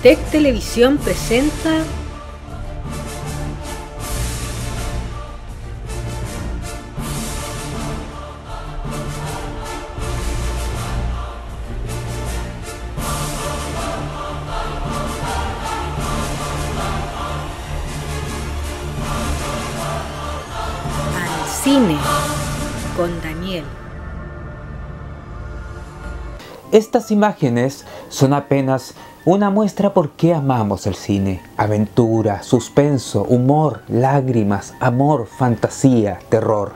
Tech Televisión presenta Al Cine con Daniel. Estas imágenes son apenas una muestra por qué amamos el cine. Aventura, suspenso, humor, lágrimas, amor, fantasía, terror.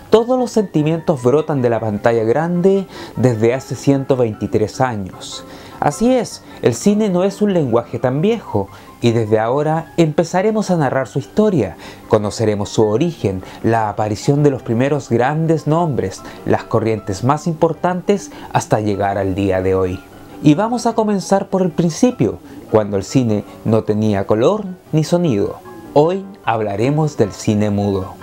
Todos los sentimientos brotan de la pantalla grande desde hace 123 años. Así es, el cine no es un lenguaje tan viejo y desde ahora empezaremos a narrar su historia. Conoceremos su origen, la aparición de los primeros grandes nombres, las corrientes más importantes hasta llegar al día de hoy. Y vamos a comenzar por el principio, cuando el cine no tenía color ni sonido. Hoy hablaremos del cine mudo.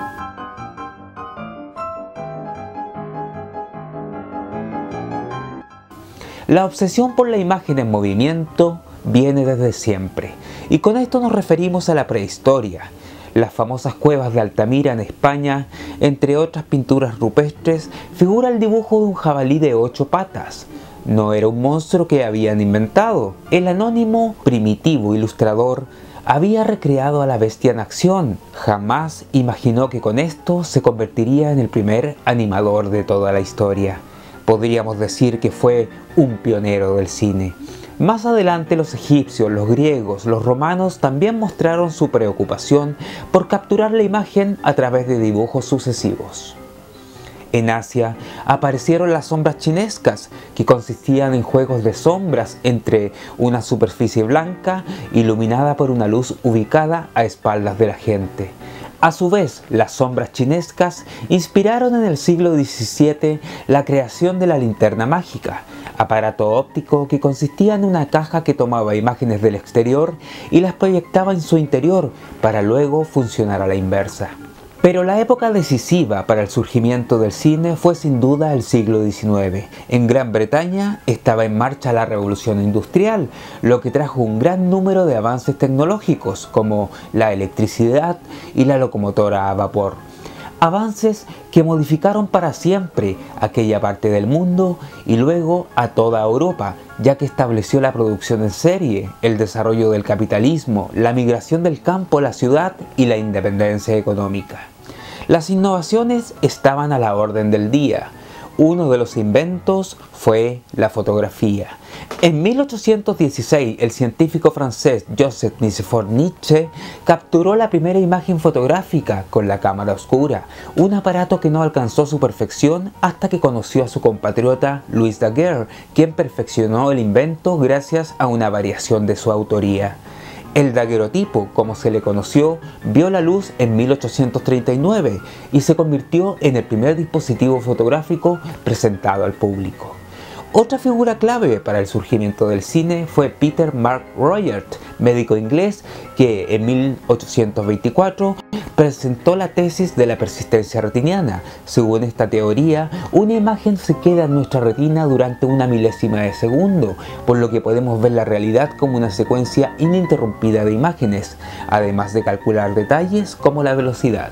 La obsesión por la imagen en movimiento viene desde siempre, y con esto nos referimos a la prehistoria. Las famosas cuevas de Altamira en España, entre otras pinturas rupestres, figura el dibujo de un jabalí de 8 patas. No era un monstruo que habían inventado. El anónimo, primitivo ilustrador había recreado a la bestia en acción. Jamás imaginó que con esto se convertiría en el primer animador de toda la historia. Podríamos decir que fue un pionero del cine. Más adelante los egipcios, los griegos, los romanos también mostraron su preocupación por capturar la imagen a través de dibujos sucesivos. En Asia aparecieron las sombras chinescas, que consistían en juegos de sombras entre una superficie blanca iluminada por una luz ubicada a espaldas de la gente. A su vez, las sombras chinescas inspiraron en el siglo XVII la creación de la linterna mágica, aparato óptico que consistía en una caja que tomaba imágenes del exterior y las proyectaba en su interior para luego funcionar a la inversa. Pero la época decisiva para el surgimiento del cine fue sin duda el siglo XIX. En Gran Bretaña estaba en marcha la revolución industrial, lo que trajo un gran número de avances tecnológicos como la electricidad y la locomotora a vapor. Avances que modificaron para siempre aquella parte del mundo y luego a toda Europa, ya que estableció la producción en serie, el desarrollo del capitalismo, la migración del campo a la ciudad y la independencia económica. Las innovaciones estaban a la orden del día. Uno de los inventos fue la fotografía. En 1816, el científico francés Joseph Nicéphore Niépce capturó la primera imagen fotográfica con la cámara oscura, un aparato que no alcanzó su perfección hasta que conoció a su compatriota Louis Daguerre, quien perfeccionó el invento gracias a una variación de su autoría. El daguerrotipo, como se le conoció, vio la luz en 1839 y se convirtió en el primer dispositivo fotográfico presentado al público. Otra figura clave para el surgimiento del cine fue Peter Mark Royert, médico inglés que en 1824 presentó la tesis de la persistencia retiniana. Según esta teoría, una imagen se queda en nuestra retina durante una milésima de segundo, por lo que podemos ver la realidad como una secuencia ininterrumpida de imágenes, además de calcular detalles como la velocidad.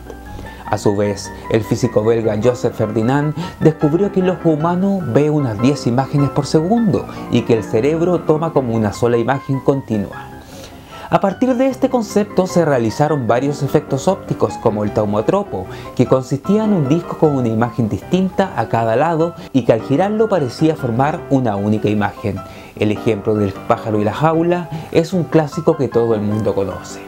A su vez, el físico belga Joseph Ferdinand descubrió que el ojo humano ve unas 10 imágenes por segundo y que el cerebro toma como una sola imagen continua. A partir de este concepto se realizaron varios efectos ópticos como el taumatropo, que consistía en un disco con una imagen distinta a cada lado y que al girarlo parecía formar una única imagen. El ejemplo del pájaro y la jaula es un clásico que todo el mundo conoce.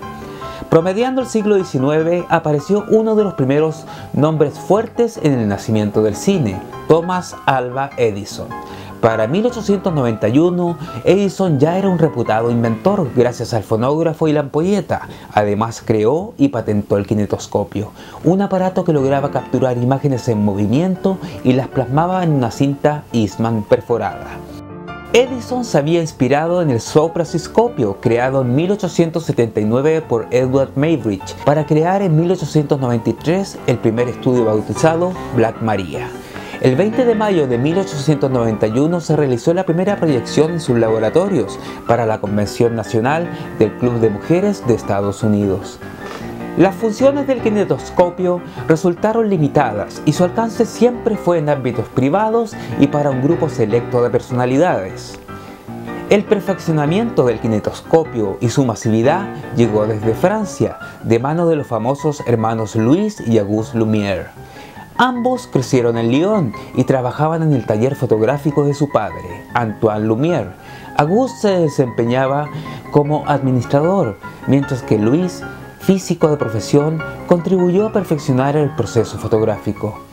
Promediando el siglo XIX apareció uno de los primeros nombres fuertes en el nacimiento del cine, Thomas Alva Edison. Para 1891, Edison ya era un reputado inventor gracias al fonógrafo y la ampolleta. Además creó y patentó el kinetoscopio, un aparato que lograba capturar imágenes en movimiento y las plasmaba en una cinta Eastman perforada. Edison se había inspirado en el soprasiscopio, creado en 1879 por Edward Muybridge, para crear en 1893 el primer estudio bautizado Black Maria. El 20 de mayo de 1891 se realizó la primera proyección en sus laboratorios para la Convención Nacional del Club de Mujeres de Estados Unidos. Las funciones del kinetoscopio resultaron limitadas y su alcance siempre fue en ámbitos privados y para un grupo selecto de personalidades. El perfeccionamiento del kinetoscopio y su masividad llegó desde Francia, de mano de los famosos hermanos Louis y Auguste Lumière. Ambos crecieron en Lyon y trabajaban en el taller fotográfico de su padre, Antoine Lumière. Auguste se desempeñaba como administrador, mientras que Louis, físico de profesión, contribuyó a perfeccionar el proceso fotográfico.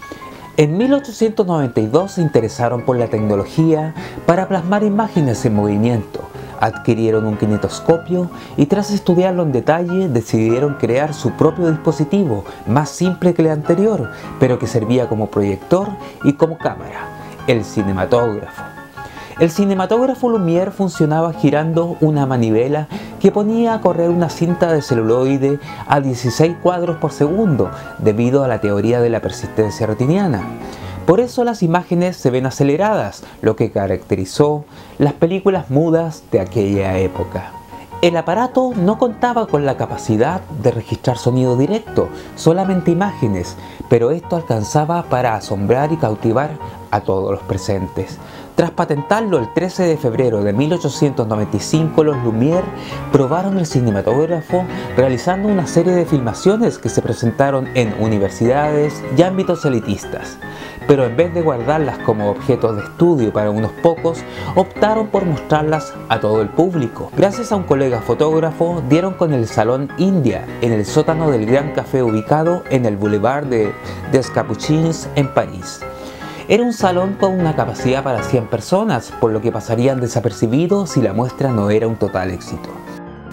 En 1892 se interesaron por la tecnología para plasmar imágenes en movimiento. Adquirieron un kinetoscopio y tras estudiarlo en detalle decidieron crear su propio dispositivo, más simple que el anterior, pero que servía como proyector y como cámara, el cinematógrafo. El cinematógrafo Lumière funcionaba girando una manivela que ponía a correr una cinta de celuloide a 16 cuadros por segundo, debido a la teoría de la persistencia retiniana. Por eso las imágenes se ven aceleradas, lo que caracterizó las películas mudas de aquella época. El aparato no contaba con la capacidad de registrar sonido directo, solamente imágenes, pero esto alcanzaba para asombrar y cautivar a todos los presentes. Tras patentarlo el 13 de febrero de 1895, los Lumière probaron el cinematógrafo realizando una serie de filmaciones que se presentaron en universidades y ámbitos elitistas. Pero en vez de guardarlas como objetos de estudio para unos pocos, optaron por mostrarlas a todo el público. Gracias a un colega fotógrafo, dieron con el Salón India en el sótano del Gran Café ubicado en el Boulevard des Capucines en París. Era un salón con una capacidad para 100 personas, por lo que pasarían desapercibidos si la muestra no era un total éxito.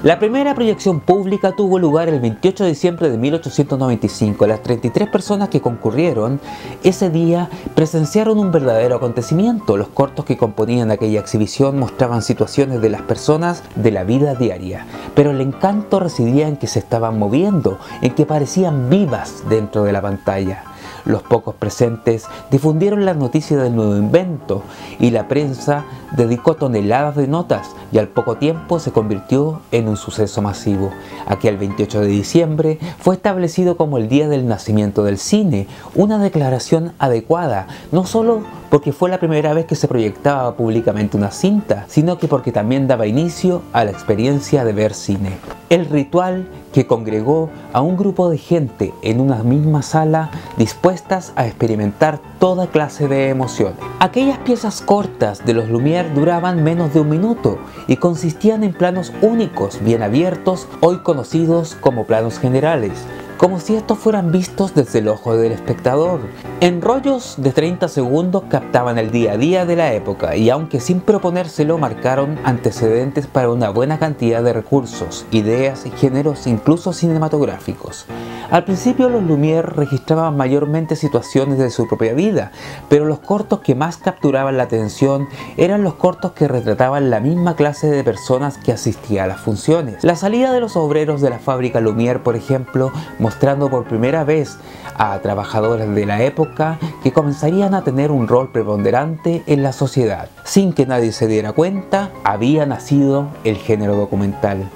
La primera proyección pública tuvo lugar el 28 de diciembre de 1895. Las 33 personas que concurrieron ese día presenciaron un verdadero acontecimiento. Los cortos que componían aquella exhibición mostraban situaciones de las personas de la vida diaria, pero el encanto residía en que se estaban moviendo, en que parecían vivas dentro de la pantalla. Los pocos presentes difundieron la noticia del nuevo invento y la prensa dedicó toneladas de notas y al poco tiempo se convirtió en un suceso masivo. Aquel 28 de diciembre fue establecido como el día del nacimiento del cine, una declaración adecuada, no solo porque fue la primera vez que se proyectaba públicamente una cinta, sino que porque también daba inicio a la experiencia de ver cine. El ritual que congregó a un grupo de gente en una misma sala dispuestas a experimentar toda clase de emociones. Aquellas piezas cortas de los Lumière duraban menos de un minuto y consistían en planos únicos, bien abiertos, hoy conocidos como planos generales, como si estos fueran vistos desde el ojo del espectador. En rollos de 30 segundos captaban el día a día de la época y aunque sin proponérselo marcaron antecedentes para una buena cantidad de recursos, ideas y géneros incluso cinematográficos. Al principio los Lumière registraban mayormente situaciones de su propia vida, pero los cortos que más capturaban la atención eran los cortos que retrataban la misma clase de personas que asistía a las funciones. La salida de los obreros de la fábrica Lumière, por ejemplo, mostrando por primera vez a trabajadores de la época que comenzarían a tener un rol preponderante en la sociedad. Sin que nadie se diera cuenta, había nacido el género documental.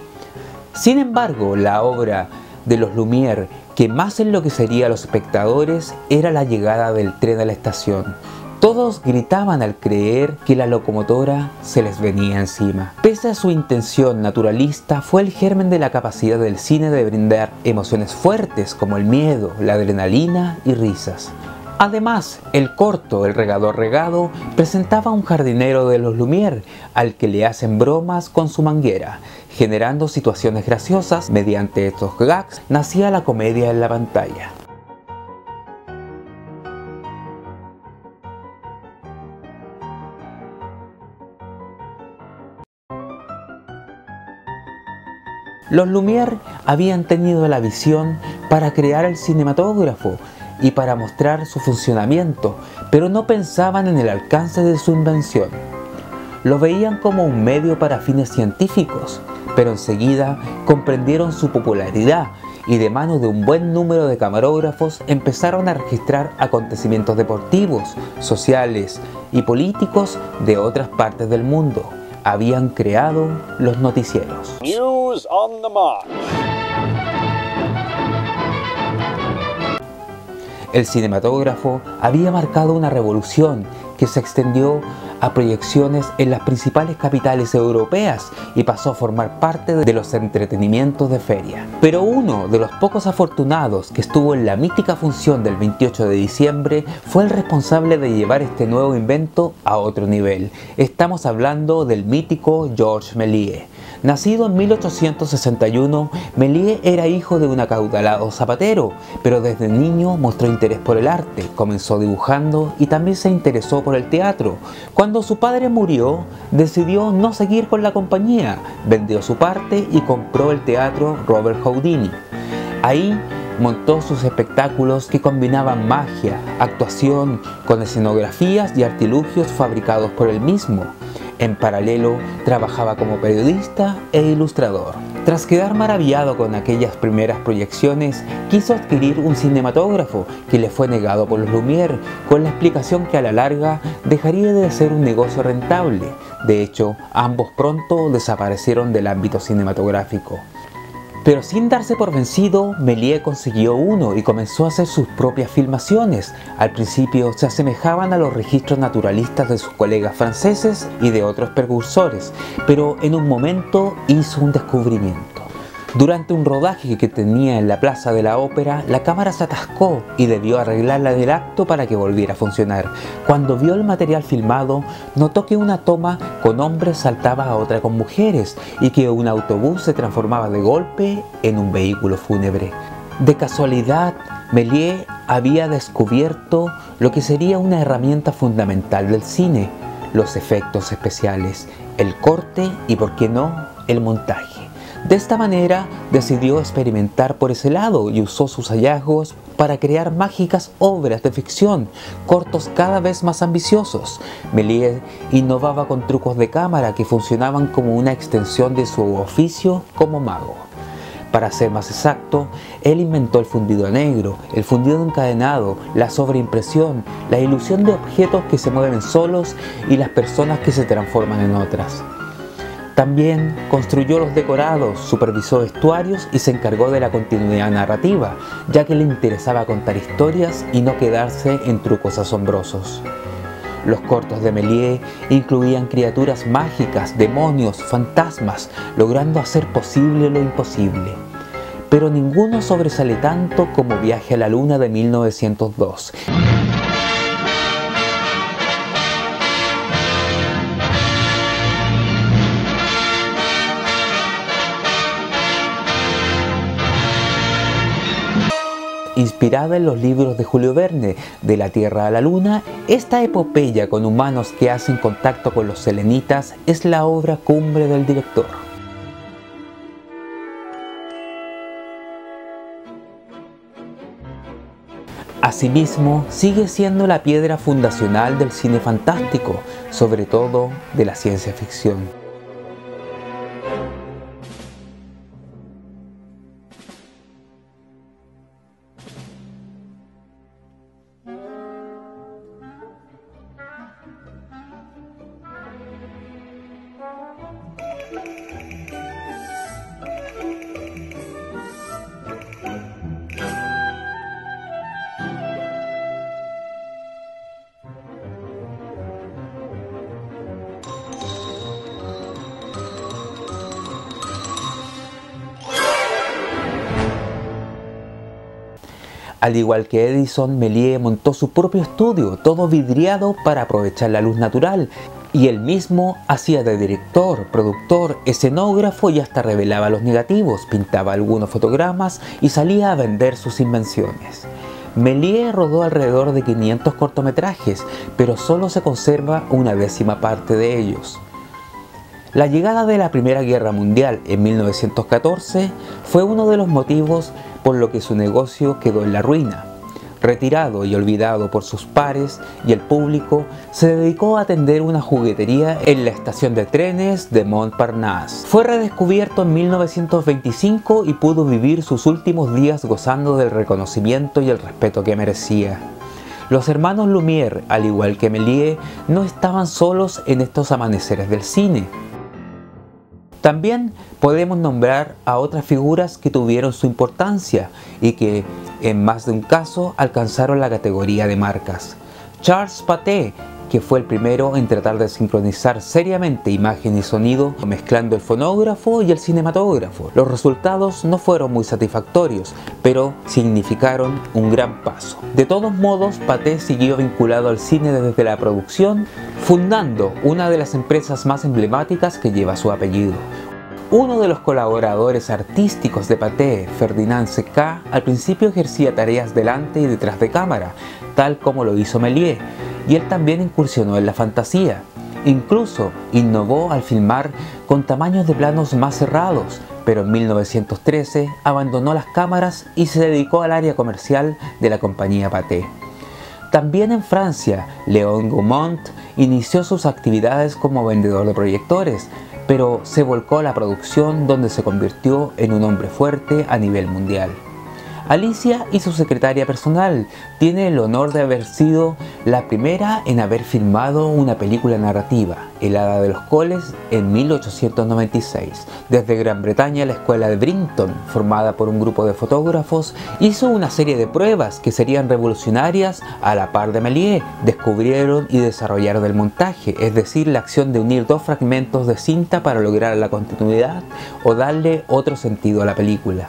Sin embargo, la obra de los Lumière que más enloquecería a los espectadores era la llegada del tren a la estación. Todos gritaban al creer que la locomotora se les venía encima. Pese a su intención naturalista, fue el germen de la capacidad del cine de brindar emociones fuertes como el miedo, la adrenalina y risas. Además, el corto El regador regado presentaba a un jardinero de los Lumière al que le hacen bromas con su manguera, generando situaciones graciosas. Mediante estos gags nacía la comedia en la pantalla. Los Lumière habían tenido la visión para crear el cinematógrafo y para mostrar su funcionamiento, pero no pensaban en el alcance de su invención. Lo veían como un medio para fines científicos, pero enseguida comprendieron su popularidad y de mano de un buen número de camarógrafos empezaron a registrar acontecimientos deportivos, sociales y políticos de otras partes del mundo. Habían creado los noticieros. News on the March. El cinematógrafo había marcado una revolución que se extendió a proyecciones en las principales capitales europeas y pasó a formar parte de los entretenimientos de feria. Pero uno de los pocos afortunados que estuvo en la mítica función del 28 de diciembre fue el responsable de llevar este nuevo invento a otro nivel. Estamos hablando del mítico Georges Méliès. Nacido en 1861, Méliès era hijo de un acaudalado zapatero, pero desde niño mostró interés por el arte, comenzó dibujando y también se interesó por el teatro. Cuando su padre murió, decidió no seguir con la compañía, vendió su parte y compró el teatro Robert Houdini. Ahí montó sus espectáculos que combinaban magia, actuación, con escenografías y artilugios fabricados por él mismo. En paralelo, trabajaba como periodista e ilustrador. Tras quedar maravillado con aquellas primeras proyecciones, quiso adquirir un cinematógrafo que le fue negado por los Lumière, con la explicación que a la larga dejaría de ser un negocio rentable. De hecho, ambos pronto desaparecieron del ámbito cinematográfico. Pero sin darse por vencido, Méliès consiguió uno y comenzó a hacer sus propias filmaciones. Al principio se asemejaban a los registros naturalistas de sus colegas franceses y de otros precursores, pero en un momento hizo un descubrimiento. Durante un rodaje que tenía en la Plaza de la Ópera, la cámara se atascó y debió arreglarla en el acto para que volviera a funcionar. Cuando vio el material filmado, notó que una toma con hombres saltaba a otra con mujeres y que un autobús se transformaba de golpe en un vehículo fúnebre. De casualidad, Méliès había descubierto lo que sería una herramienta fundamental del cine: los efectos especiales, el corte y, por qué no, el montaje. De esta manera decidió experimentar por ese lado y usó sus hallazgos para crear mágicas obras de ficción, cortos cada vez más ambiciosos. Méliès innovaba con trucos de cámara que funcionaban como una extensión de su oficio como mago. Para ser más exacto, él inventó el fundido a negro, el fundido encadenado, la sobreimpresión, la ilusión de objetos que se mueven solos y las personas que se transforman en otras. También construyó los decorados, supervisó vestuarios y se encargó de la continuidad narrativa, ya que le interesaba contar historias y no quedarse en trucos asombrosos. Los cortos de Méliès incluían criaturas mágicas, demonios, fantasmas, logrando hacer posible lo imposible. Pero ninguno sobresale tanto como Viaje a la Luna de 1902. Inspirada en los libros de Julio Verne, De la Tierra a la Luna, esta epopeya con humanos que hacen contacto con los selenitas es la obra cumbre del director. Asimismo, sigue siendo la piedra fundacional del cine fantástico, sobre todo de la ciencia ficción. Al igual que Edison, Méliès montó su propio estudio, todo vidriado para aprovechar la luz natural, y él mismo hacía de director, productor, escenógrafo y hasta revelaba los negativos, pintaba algunos fotogramas y salía a vender sus invenciones. Méliès rodó alrededor de 500 cortometrajes, pero solo se conserva una décima parte de ellos. La llegada de la Primera Guerra Mundial en 1914 fue uno de los motivos por lo que su negocio quedó en la ruina. Retirado y olvidado por sus pares y el público, se dedicó a atender una juguetería en la estación de trenes de Montparnasse. Fue redescubierto en 1925 y pudo vivir sus últimos días gozando del reconocimiento y el respeto que merecía. Los hermanos Lumière, al igual que Méliès, no estaban solos en estos amaneceres del cine. También podemos nombrar a otras figuras que tuvieron su importancia y que, en más de un caso, alcanzaron la categoría de marcas. Charles Pathé, que fue el primero en tratar de sincronizar seriamente imagen y sonido, mezclando el fonógrafo y el cinematógrafo. Los resultados no fueron muy satisfactorios, pero significaron un gran paso. De todos modos, Pathé siguió vinculado al cine desde la producción, fundando una de las empresas más emblemáticas que lleva su apellido. Uno de los colaboradores artísticos de Pathé, Ferdinand Secà, al principio ejercía tareas delante y detrás de cámara, tal como lo hizo Méliès, y él también incursionó en la fantasía. Incluso innovó al filmar con tamaños de planos más cerrados, pero en 1913 abandonó las cámaras y se dedicó al área comercial de la compañía Pathé. También en Francia, Léon Gaumont inició sus actividades como vendedor de proyectores, pero se volcó a la producción, donde se convirtió en un hombre fuerte a nivel mundial. Alicia y su secretaria personal tiene el honor de haber sido la primera en haber filmado una película narrativa, El Hada de los Coles, en 1896. Desde Gran Bretaña, la escuela de Brighton, formada por un grupo de fotógrafos, hizo una serie de pruebas que serían revolucionarias a la par de Méliès. Descubrieron y desarrollaron el montaje, es decir, la acción de unir dos fragmentos de cinta para lograr la continuidad o darle otro sentido a la película.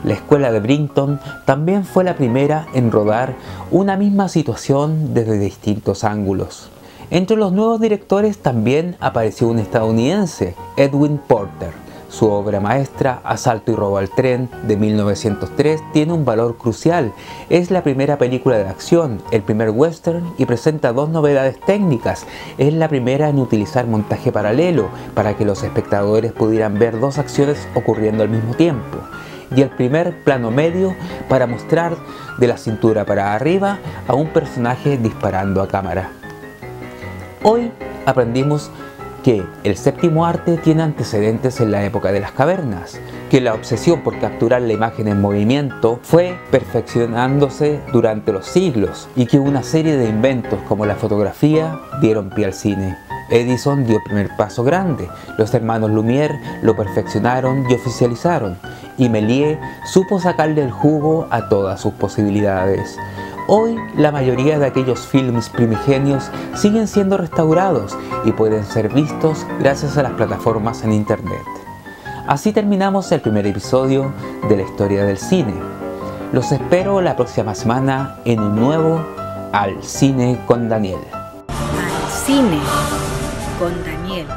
La escuela de Brighton también fue la primera en rodar una misma situación desde distintos ángulos. Entre los nuevos directores también apareció un estadounidense, Edwin Porter. Su obra maestra, Asalto y robo al tren, de 1903, tiene un valor crucial. Es la primera película de acción, el primer western, y presenta dos novedades técnicas. Es la primera en utilizar montaje paralelo, para que los espectadores pudieran ver dos acciones ocurriendo al mismo tiempo. Y el primer plano medio para mostrar de la cintura para arriba a un personaje disparando a cámara. Hoy aprendimos que el séptimo arte tiene antecedentes en la época de las cavernas, que la obsesión por capturar la imagen en movimiento fue perfeccionándose durante los siglos y que una serie de inventos como la fotografía dieron pie al cine. Edison dio el primer paso grande, los hermanos Lumière lo perfeccionaron y oficializaron, y Méliès supo sacarle el jugo a todas sus posibilidades. Hoy la mayoría de aquellos films primigenios siguen siendo restaurados y pueden ser vistos gracias a las plataformas en internet. Así terminamos el primer episodio de la historia del cine. Los espero la próxima semana en un nuevo Al Cine con Daniel. Al Cine con Daniel.